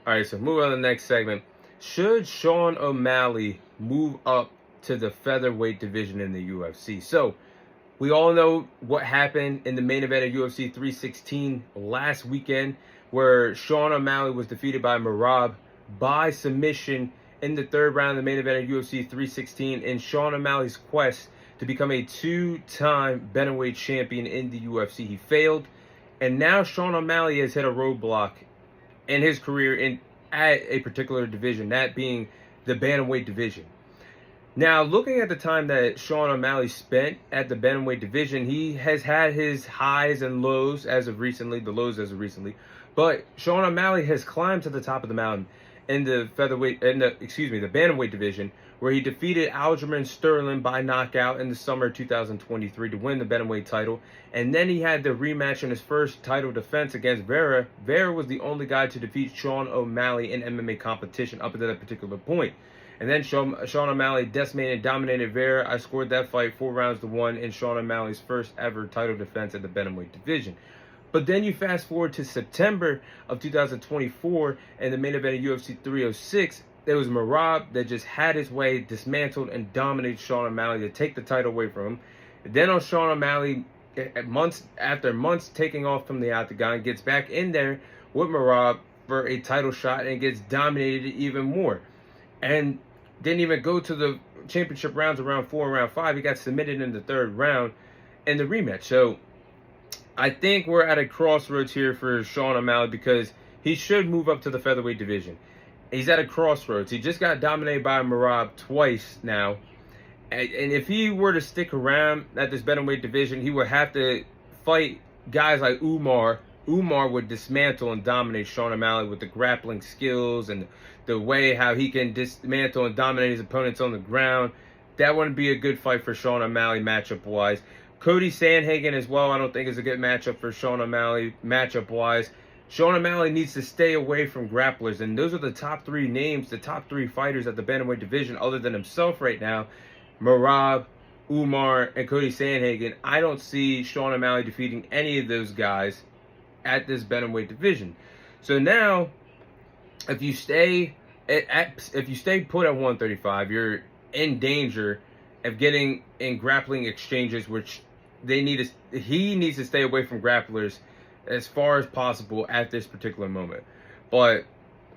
All right, so move on to the next segment. Should Sean O'Malley move up to the featherweight division in the UFC? So we all know what happened in the main event of UFC 316 last weekend, where Sean O'Malley was defeated by Merab by submission in the third round of the main event of UFC 316 in Sean O'Malley's quest to become a two-time bantamweight champion in the UFC. He failed, and now Sean O'Malley has hit a roadblock in his career at a particular division, that being the bantamweight division. Now, looking at the time that Sean O'Malley spent at the bantamweight division, he has had his highs and lows as of recently, but Sean O'Malley has climbed to the top of the mountain in the the bantamweight division, where he defeated Aljamain Sterling by knockout in the summer of 2023 to win the bantamweight title. And then he had the rematch in his first title defense against Vera. Vera was the only guy to defeat Sean O'Malley in MMA competition up until that particular point. And then Sean O'Malley decimated and dominated Vera. I scored that fight 4-1 in Sean O'Malley's first ever title defense at the bantamweight division. But then you fast forward to September of 2024, and the main event of UFC 306, there was Merab that just had his way, dismantled and dominated Sean O'Malley to take the title away from him. And then on Sean O'Malley, after months taking off from the octagon, gets back in there with Merab for a title shot and gets dominated even more. And didn't even go to the championship rounds around 4 and round 5. He got submitted in the third round in the rematch. So I think we're at a crossroads here for Sean O'Malley, because he should move up to the featherweight division. He's at a crossroads. He just got dominated by Merab twice now. And if he were to stick around at this bantamweight division, he would have to fight guys like Umar. Umar would dismantle and dominate Sean O'Malley with the grappling skills and the way how he can dismantle and dominate his opponents on the ground. That wouldn't be a good fight for Sean O'Malley matchup-wise. Cody Sandhagen as well, I don't think is a good matchup for Sean O'Malley matchup-wise. Sean O'Malley needs to stay away from grapplers, and those are the top 3 names, the top 3 fighters at the bantamweight division other than himself right now. Merab, Umar, and Cody Sandhagen. I don't see Sean O'Malley defeating any of those guys at this bantamweight division. So now, if you stay put at 135, you're in danger of getting in grappling exchanges, which he needs to stay away from grapplers as far as possible at this particular moment. But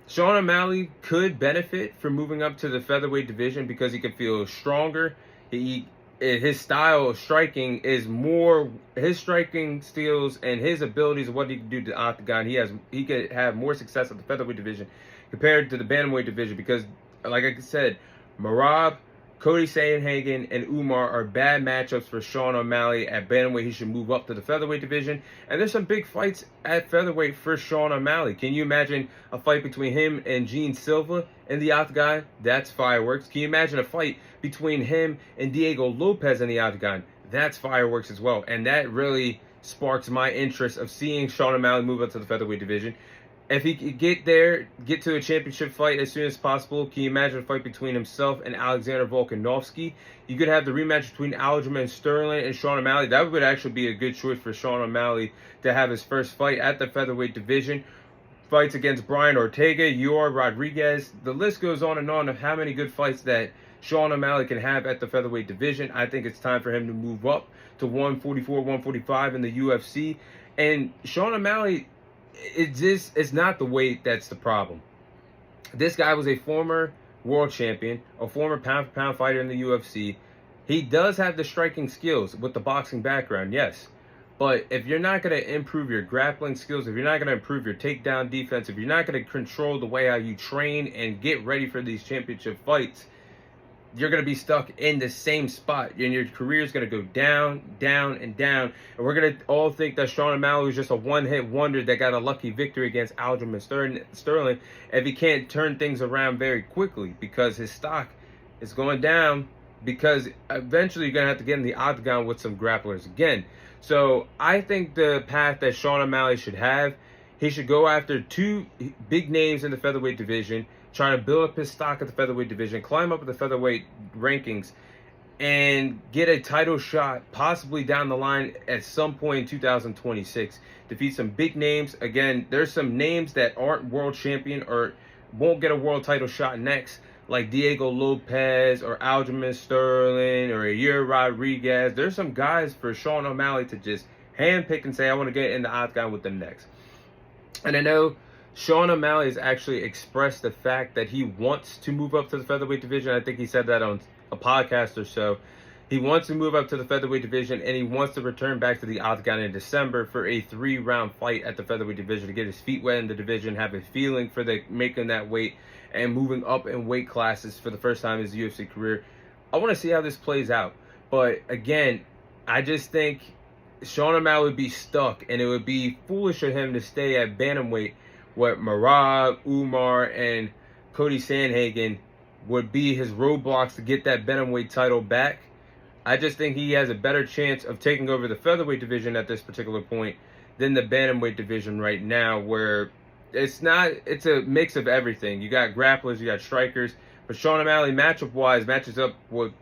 Sean O'Malley could benefit from moving up to the featherweight division because he could feel stronger. His style of striking is more, his striking skills and his abilities of what he can do to the octagon. He could have more success at the featherweight division compared to the bantamweight division, because, like I said, Merab, Cody Sandhagen, and Umar are bad matchups for Sean O'Malley at bantamweight. He should move up to the featherweight division. And there's some big fights at featherweight for Sean O'Malley. Can you imagine a fight between him and Gene Silva in the octagon? That's fireworks. Can you imagine a fight between him and Diego Lopez in the octagon? That's fireworks as well. And that really sparks my interest of seeing Sean O'Malley move up to the featherweight division. If he could get to a championship fight as soon as possible, can you imagine a fight between himself and Alexander Volkanovski? You could have the rematch between Aljamain Sterling and Sean O'Malley. That would actually be a good choice for Sean O'Malley to have his first fight at the featherweight division. Fights against Brian Ortega, Yoel Rodriguez. The list goes on and on of how many good fights that Sean O'Malley can have at the featherweight division. I think it's time for him to move up to 144, 145 in the UFC. And Sean O'Malley, it's not the weight that's the problem. This guy was a former world champion, a former pound-for-pound fighter in the UFC. He does have the striking skills with the boxing background, yes. But if you're not going to improve your grappling skills, if you're not going to improve your takedown defense, if you're not going to control the way how you train and get ready for these championship fights, you're going to be stuck in the same spot, and your career is going to go down, down, and down. And we're going to all think that Sean O'Malley was just a one-hit wonder that got a lucky victory against Aljamain Sterling if he can't turn things around very quickly, because his stock is going down, because eventually you're going to have to get in the octagon with some grapplers again. So I think the path that Sean O'Malley should have, he should go after 2 big names in the featherweight division, trying to build up his stock at the featherweight division, climb up at the featherweight rankings, and get a title shot possibly down the line at some point in 2026. Defeat some big names. Again, there's some names that aren't world champion or won't get a world title shot next, like Diego Lopez or Aljamain Sterling or Yair Rodriguez. There's some guys for Sean O'Malley to just handpick and say, I want to get in the octagon with them next. And I know Sean O'Malley has actually expressed the fact that he wants to move up to the featherweight division. I think he said that on a podcast or so. He wants to move up to the featherweight division, and he wants to return back to the octagon in December for a 3-round fight at the featherweight division to get his feet wet in the division, have a feeling for making that weight and moving up in weight classes for the first time in his UFC career. I want to see how this plays out. But again, I just think Sean O'Malley would be stuck, and it would be foolish of him to stay at bantamweight where Merab, Umar, and Cody Sandhagen would be his roadblocks to get that bantamweight title back. I just think he has a better chance of taking over the featherweight division at this particular point than the bantamweight division right now, where it's a mix of everything. You got grapplers, you got strikers, but Sean O'Malley matchup-wise matches up with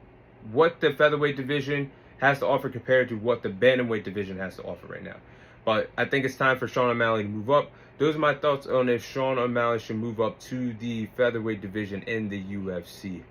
what the featherweight division has to offer compared to what the bantamweight division has to offer right now. But I think it's time for Sean O'Malley to move up. Those are my thoughts on if Sean O'Malley should move up to the featherweight division in the UFC.